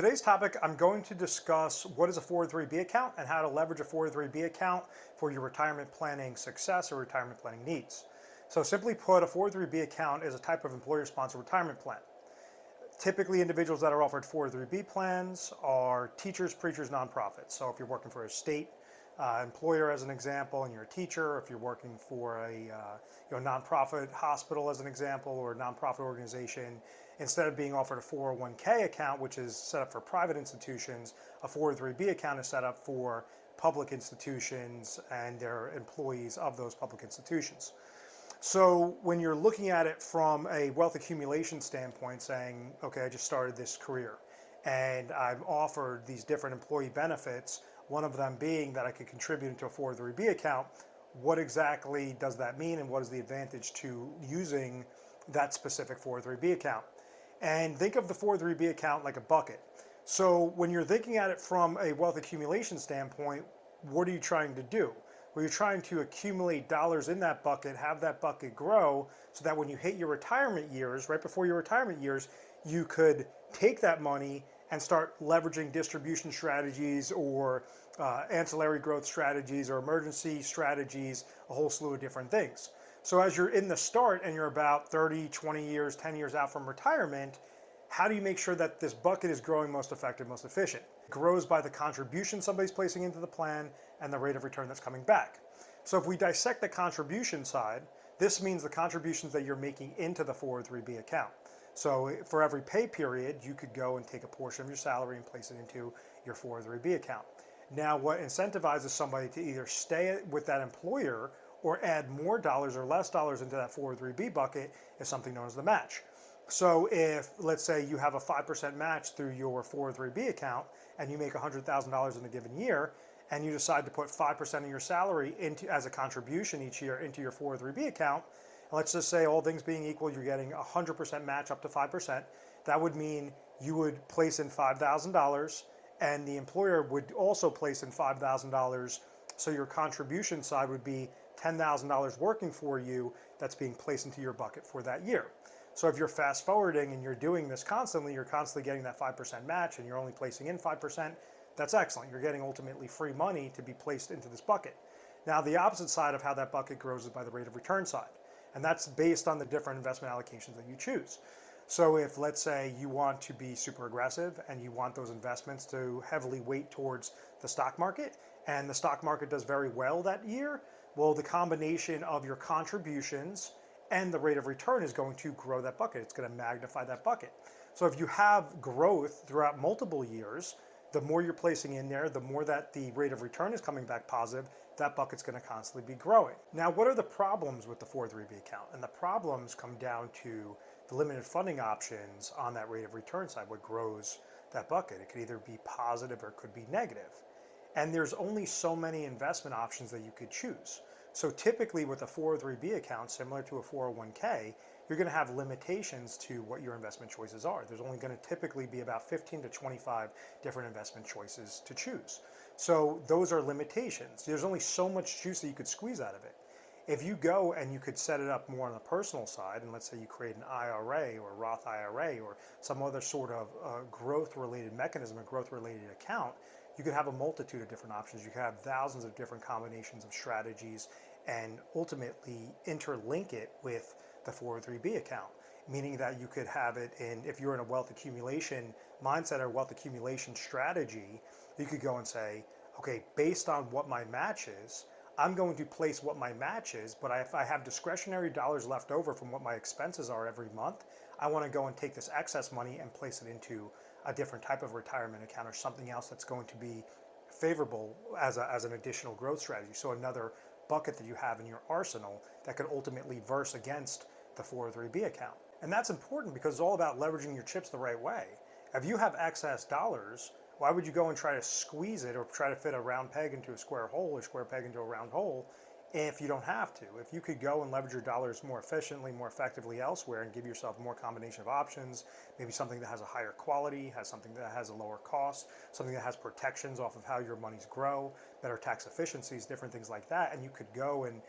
Today's topic, I'm going to discuss what is a 403(b) account and how to leverage a 403(b) account for your retirement planning success or retirement planning needs. So simply put, a 403(b) account is a type of employer-sponsored retirement plan. Typically, individuals that are offered 403(b) plans are teachers, preachers, nonprofits. So if you're working for a state employer as an example and you're a teacher, if you're working for a nonprofit hospital as an example, or a nonprofit organization, instead of being offered a 401(k) account, which is set up for private institutions, a 403(b) account is set up for public institutions and their employees of those public institutions. So when you're looking at it from a wealth accumulation standpoint, saying, okay, I just started this career and I'm offered these different employee benefits, one of them being that I could contribute into a 403(b) account, what exactly does that mean and what is the advantage to using that specific 403(b) account? And think of the 403(b) account like a bucket. So when you're thinking at it from a wealth accumulation standpoint, what are you trying to do? Well, you're trying to accumulate dollars in that bucket, have that bucket grow so that when you hit your retirement years, right before your retirement years, you could take that money and start leveraging distribution strategies or ancillary growth strategies or emergency strategies, a whole slew of different things. So as you're in the start and you're about 30, 20 years, 10 years out from retirement, how do you make sure that this bucket is growing most effective, most efficient? It grows by the contribution somebody's placing into the plan and the rate of return that's coming back. So if we dissect the contribution side, this means the contributions that you're making into the 403(b) account. So for every pay period, you could go and take a portion of your salary and place it into your 403(b) account. Now, what incentivizes somebody to either stay with that employer or add more dollars or less dollars into that 403(b) bucket is something known as the match. So if, let's say, you have a 5% match through your 403(b) account and you make $100,000 in a given year, and you decide to put 5% of your salary into as a contribution each year into your 403(b) account, and let's just say all things being equal, you're getting 100% match up to 5%, that would mean you would place in $5,000 and the employer would also place in $5,000, so your contribution side would be $10,000 working for you that's being placed into your bucket for that year. So if you're fast forwarding and you're doing this constantly, you're constantly getting that 5% match and you're only placing in 5%, that's excellent. You're getting ultimately free money to be placed into this bucket. Now, the opposite side of how that bucket grows is by the rate of return side. And that's based on the different investment allocations that you choose. So if, let's say, you want to be super aggressive and you want those investments to heavily weight towards the stock market, and the stock market does very well that year, well, the combination of your contributions and the rate of return is going to grow that bucket. It's going to magnify that bucket. So if you have growth throughout multiple years, the more you're placing in there, the more that the rate of return is coming back positive, that bucket's going to constantly be growing. Now, what are the problems with the 403(b) account? And the problems come down to the limited funding options on that rate of return side, what grows that bucket. It could either be positive or it could be negative. And there's only so many investment options that you could choose. So typically with a 403(b) account, similar to a 401(k), you're going to have limitations to what your investment choices are. There's only going to typically be about 15 to 25 different investment choices to choose. So those are limitations. There's only so much juice that you could squeeze out of it. If you go and you could set it up more on the personal side, and let's say you create an IRA or a Roth IRA or some other sort of growth-related mechanism, a growth-related account, you could have a multitude of different options. You could have thousands of different combinations of strategies and ultimately interlink it with the 403(b) account, meaning that you could have it in, if you're in a wealth accumulation mindset or wealth accumulation strategy, you could go and say, okay, based on what my match is, I'm going to place what my match is, but if I have discretionary dollars left over from what my expenses are every month, I want to go and take this excess money and place it into a different type of retirement account or something else that's going to be favorable as an additional growth strategy. So another bucket that you have in your arsenal that could ultimately verse against the 403(b) account. And that's important because it's all about leveraging your chips the right way. If you have excess dollars, why would you go and try to squeeze it or try to fit a round peg into a square hole or square peg into a round hole if you don't have to? If you could go and leverage your dollars more efficiently, more effectively elsewhere and give yourself more combination of options, maybe something that has a higher quality, has something that has a lower cost, something that has protections off of how your monies grow, better tax efficiencies, different things like that, and you could go and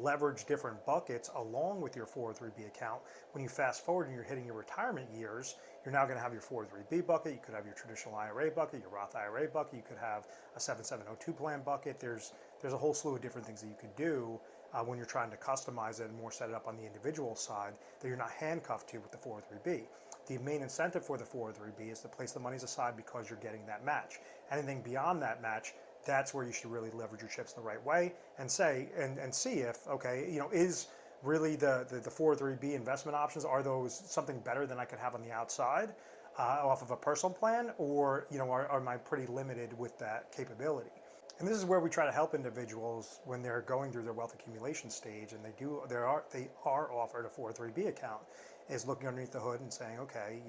leverage different buckets along with your 403(b) account. When you fast forward and you're hitting your retirement years, you're now going to have your 403B bucket. You could have your traditional IRA bucket, your Roth IRA bucket. You could have a 7702 plan bucket. There's a whole slew of different things that you could do when you're trying to customize it and more set it up on the individual side that you're not handcuffed to with the 403B. The main incentive for the 403B is to place the monies aside because you're getting that match. Anything beyond that match, that's where you should really leverage your chips the right way and say and see if, okay, is really the 403B investment options, are those something better than I could have on the outside off of a personal plan, or am I pretty limited with that capability? And this is where we try to help individuals when they're going through their wealth accumulation stage and they are offered a 403B account, is looking underneath the hood and saying, okay,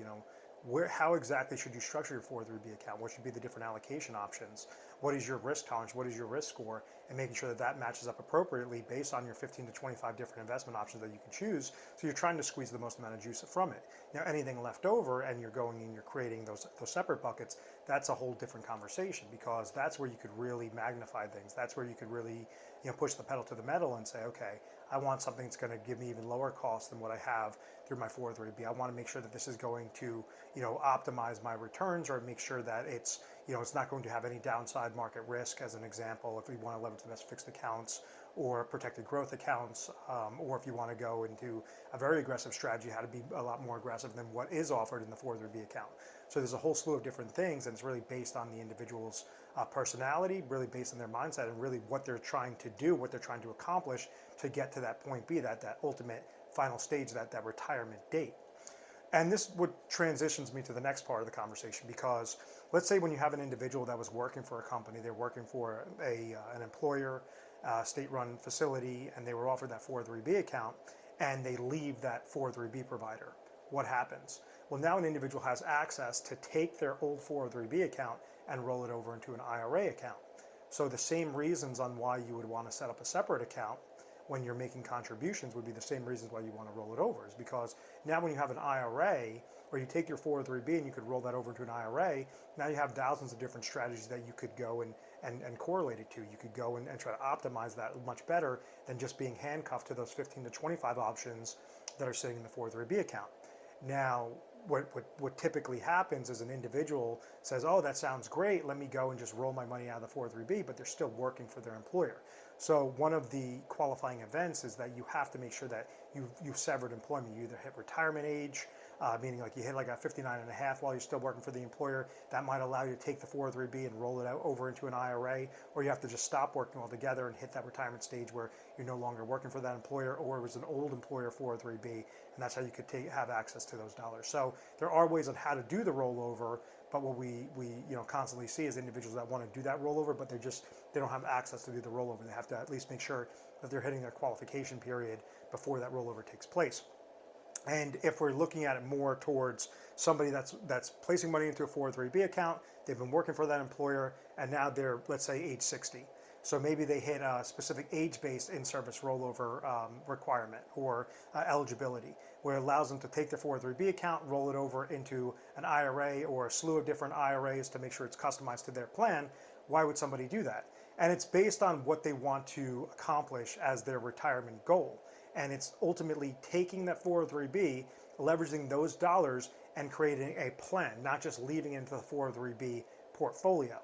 how exactly should you structure your 403B account? What should be the different allocation options? What is your risk tolerance? What is your risk score? And making sure that that matches up appropriately based on your 15 to 25 different investment options that you can choose. So you're trying to squeeze the most amount of juice from it. Now, anything left over and you're going and you're creating those separate buckets, that's a whole different conversation, because that's where you could really magnify things. That's where you could really push the pedal to the metal and say, okay, I want something that's going to give me even lower cost than what I have through my 403B. I want to make sure that this is going to, optimize my returns, or make sure that it's, it's not going to have any downside market risk, as an example, if we want to leverage the best fixed accounts or protected growth accounts, or if you want to go into a very aggressive strategy, how to be a lot more aggressive than what is offered in the 403B account. So there's a whole slew of different things, and it's really based on the individual's personality, really based on their mindset, and really what they're trying to do, what they're trying to accomplish to get to that point B, that ultimate final stage, that retirement date. And this would transitions me to the next part of the conversation, because let's say when you have an individual that was working for a company, they're working for an employer, state-run facility, and they were offered that 403B account, and they leave that 403B provider. What happens? Well, now an individual has access to take their old 403B account and roll it over into an IRA account. So the same reasons on why you would want to set up a separate account when you're making contributions would be the same reasons why you want to roll it over, is because now when you have an IRA, or you take your 403B and you could roll that over into an IRA, now you have thousands of different strategies that you could go and correlate it to. You could go and try to optimize that much better than just being handcuffed to those 15 to 25 options that are sitting in the 403B account. Now, what typically happens is an individual says, oh, that sounds great, let me go and just roll my money out of the 403B, but they're still working for their employer. So one of the qualifying events is that you have to make sure that you've severed employment. You either hit retirement age, meaning like you hit like a 59 and a half while you're still working for the employer. That might allow you to take the 403B and roll it out over into an IRA, or you have to just stop working altogether and hit that retirement stage where you're no longer working for that employer, or it was an old employer 403B, and that's how you could have access to those dollars. So there are ways on how to do the rollover, but what we constantly see is individuals that want to do that rollover, but they don't have access to do the rollover. They have to at least make sure that they're hitting their qualification period before that rollover takes place. And if we're looking at it more towards somebody that's placing money into a 403B account, they've been working for that employer, and now they're, let's say, age 60. So maybe they hit a specific age-based in-service rollover requirement or eligibility, where it allows them to take their 403B account, roll it over into an IRA or a slew of different IRAs to make sure it's customized to their plan. Why would somebody do that? And it's based on what they want to accomplish as their retirement goal. And it's ultimately taking that 403B, leveraging those dollars, and creating a plan, not just leaving it into the 403B portfolio.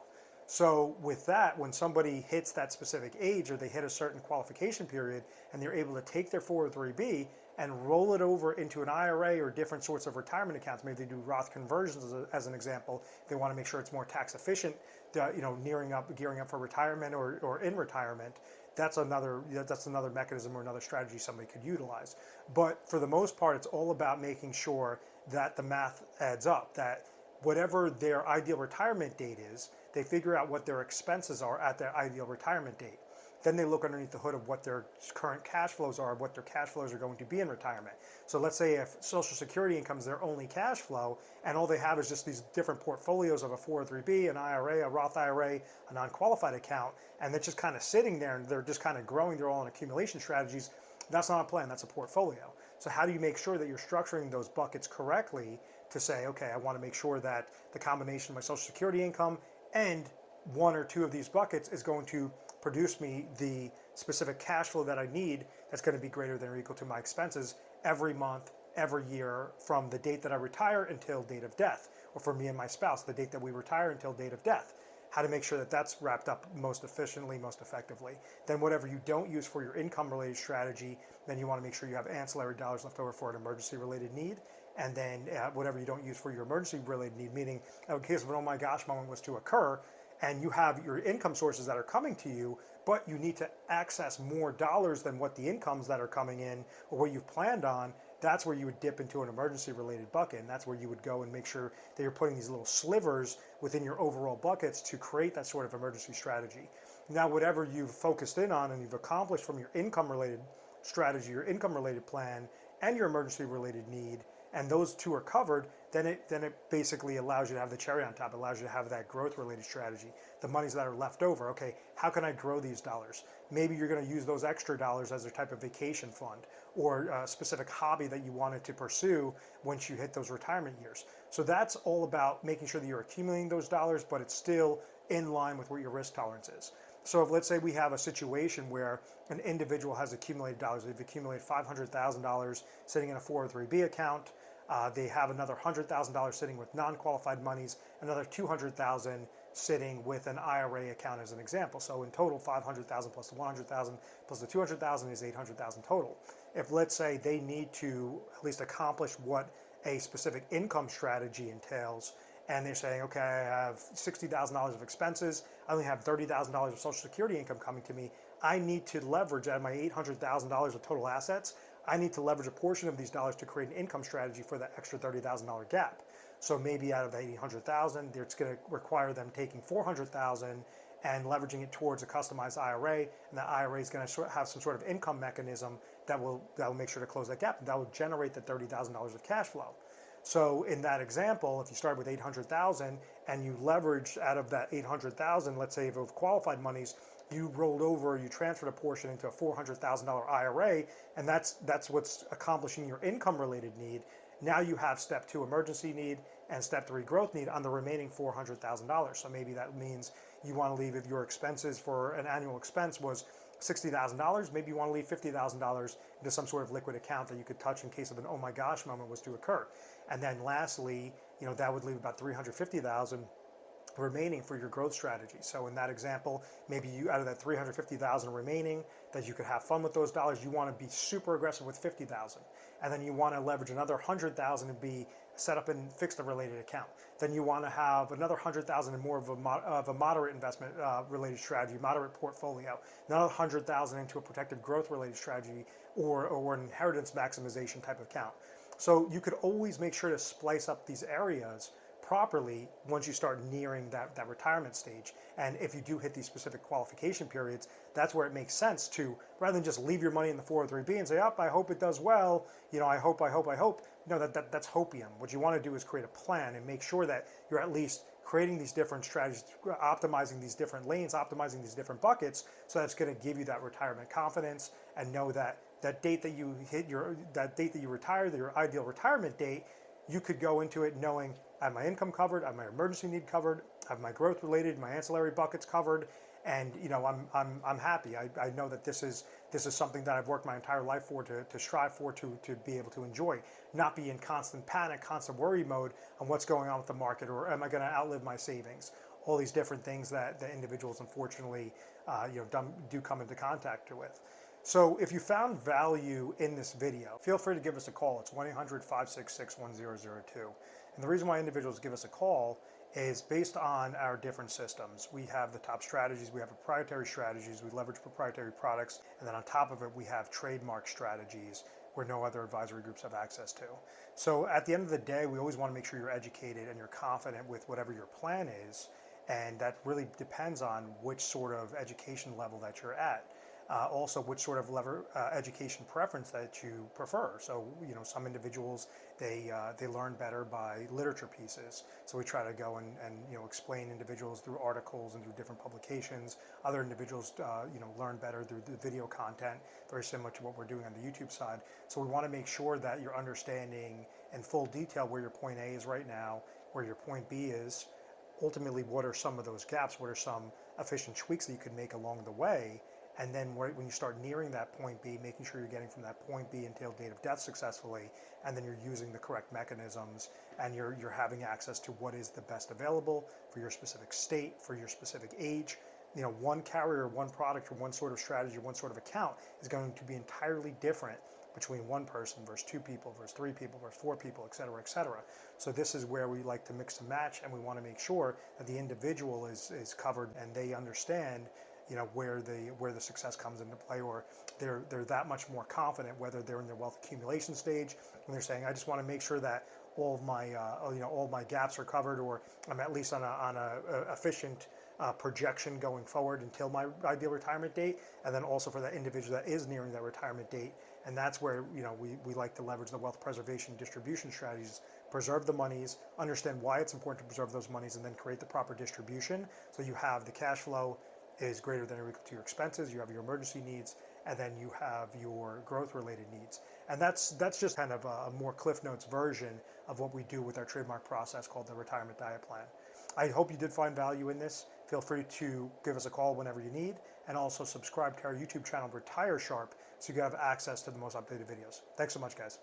So with that, when somebody hits that specific age, or they hit a certain qualification period, and they're able to take their 403B and roll it over into an IRA or different sorts of retirement accounts, maybe they do Roth conversions as an example, they want to make sure it's more tax efficient, gearing up for retirement or in retirement. That's another mechanism or another strategy somebody could utilize. But for the most part, it's all about making sure that the math adds up, that whatever their ideal retirement date is, they figure out what their expenses are at their ideal retirement date. Then they look underneath the hood of what their current cash flows are, what their cash flows are going to be in retirement. So let's say if Social Security income is their only cash flow, and all they have is just these different portfolios of a 403B, an IRA, a Roth IRA, a non-qualified account, and they're just kind of sitting there and they're just kind of growing their own accumulation strategies, that's not a plan, that's a portfolio. So how do you make sure that you're structuring those buckets correctly to say, okay, I want to make sure that the combination of my Social Security income and one or two of these buckets is going to produce me the specific cash flow that I need that's going to be greater than or equal to my expenses every month, every year from the date that I retire until date of death, or for me and my spouse, the date that we retire until date of death. How to make sure that that's wrapped up most efficiently, most effectively. Then whatever you don't use for your income related strategy, then you want to make sure you have ancillary dollars left over for an emergency related need. And then whatever you don't use for your emergency related need, meaning in case of an oh my gosh moment was to occur, and you have your income sources that are coming to you, but you need to access more dollars than what the incomes that are coming in or what you've planned on, that's where you would dip into an emergency related bucket. And that's where you would go and make sure that you're putting these little slivers within your overall buckets to create that sort of emergency strategy. Now, whatever you've focused in on and you've accomplished from your income related strategy, your income related plan, and your emergency related need, and those two are covered, then it basically allows you to have the cherry on top. It allows you to have that growth related strategy. The monies that are left over, okay, how can I grow these dollars? Maybe you're going to use those extra dollars as a type of vacation fund or a specific hobby that you wanted to pursue once you hit those retirement years. So that's all about making sure that you're accumulating those dollars, but it's still in line with what your risk tolerance is. So if let's say we have a situation where an individual has accumulated dollars, they've accumulated $500,000 sitting in a 403B account, they have another $100,000 sitting with non-qualified monies, another $200,000 sitting with an IRA account as an example. So in total, $500,000 plus the $100,000 plus the $200,000 is $800,000 total. If let's say they need to at least accomplish what a specific income strategy entails, and they're saying, okay, I have $60,000 of expenses, I only have $30,000 of Social Security income coming to me, I need to leverage out of my $800,000 of total assets, I need to leverage a portion of these dollars to create an income strategy for that extra $30,000 gap. So maybe out of the $800,000, it's going to require them taking $400,000 and leveraging it towards a customized IRA, and the IRA is going to have some sort of income mechanism that will make sure to close that gap, and that will generate the $30,000 of cash flow. So in that example, if you start with $800,000 and you leverage out of that $800,000, let's say if it was qualified monies, you rolled over, you transferred a portion into a $400,000 IRA, and that's what's accomplishing your income related need. Now you have step 2 emergency need and step 3 growth need on the remaining $400,000. So maybe that means you want to leave, if your expenses for an annual expense was $60,000, maybe you want to leave $50,000 into some sort of liquid account that you could touch in case of an oh my gosh moment was to occur. And then lastly, that would leave about $350,000 remaining for your growth strategy. So in that example, maybe you, out of that $350,000 remaining, that you could have fun with those dollars, you want to be super aggressive with $50,000, and then you want to leverage another $100,000 and be set up and fix the related account. Then you want to have another $100,000 and more of a moderate investment related strategy, moderate portfolio, another $100,000 into a protected growth related strategy or an inheritance maximization type of account. So you could always make sure to splice up these areas properly once you start nearing that retirement stage. And if you do hit these specific qualification periods, that's where it makes sense to, rather than just leave your money in the 403B and say, oh, I hope it does well, I hope. No, that's hopium. What you want to do is create a plan and make sure that you're at least creating these different strategies, optimizing these different lanes, optimizing these different buckets, so that's going to give you that retirement confidence, and know that that date that you retire, your ideal retirement date, you could go into it knowing I have my income covered, I have my emergency need covered, I have my growth related, my ancillary buckets covered, and I'm happy. I know that this is something that I've worked my entire life for, to strive for, to be able to enjoy, not be in constant panic, constant worry mode on what's going on with the market, or am I going to outlive my savings? All these different things that the individuals unfortunately do come into contact with. So if you found value in this video, feel free to give us a call. It's 1-800-566-1002. And the reason why individuals give us a call is based on our different systems. We have the top strategies, we have proprietary strategies, we leverage proprietary products, and then on top of it, we have trademark strategies where no other advisory groups have access to. So at the end of the day, we always want to make sure you're educated and you're confident with whatever your plan is, and that really depends on which sort of education level that you're at. Also, which sort of education preference that you prefer. So, some individuals, they learn better by literature pieces. So we try to go and explain individuals through articles and through different publications. Other individuals, learn better through the video content, very similar to what we're doing on the YouTube side. So we want to make sure that you're understanding in full detail where your point A is right now, where your point B is, ultimately what are some of those gaps, what are some efficient tweaks that you could make along the way, And then when you start nearing that point B, making sure you're getting from that point B until date of death successfully, and then you're using the correct mechanisms, and you're having access to what is the best available for your specific state, for your specific age. One carrier, one product, or one sort of strategy, one sort of account is going to be entirely different between one person versus two people versus three people versus four people, et cetera, et cetera. So this is where we like to mix and match, and we want to make sure that the individual is covered and they understand where the success comes into play, or they're that much more confident, whether they're in their wealth accumulation stage and they're saying, I just want to make sure that all of my all my gaps are covered, or I'm at least on a efficient projection going forward until my ideal retirement date. And then also for that individual that is nearing that retirement date, and that's where we like to leverage the wealth preservation distribution strategies, preserve the monies, understand why it's important to preserve those monies, and then create the proper distribution so you have the cash flow is greater than or equal to your expenses, you have your emergency needs, and then you have your growth related needs. And that's just kind of a more Cliff Notes version of what we do with our trademark process called the retirement diet plan. I hope you did find value in this. Feel free to give us a call whenever you need, and also subscribe to our YouTube channel Retire Sharp so you have access to the most updated videos. Thanks so much, guys.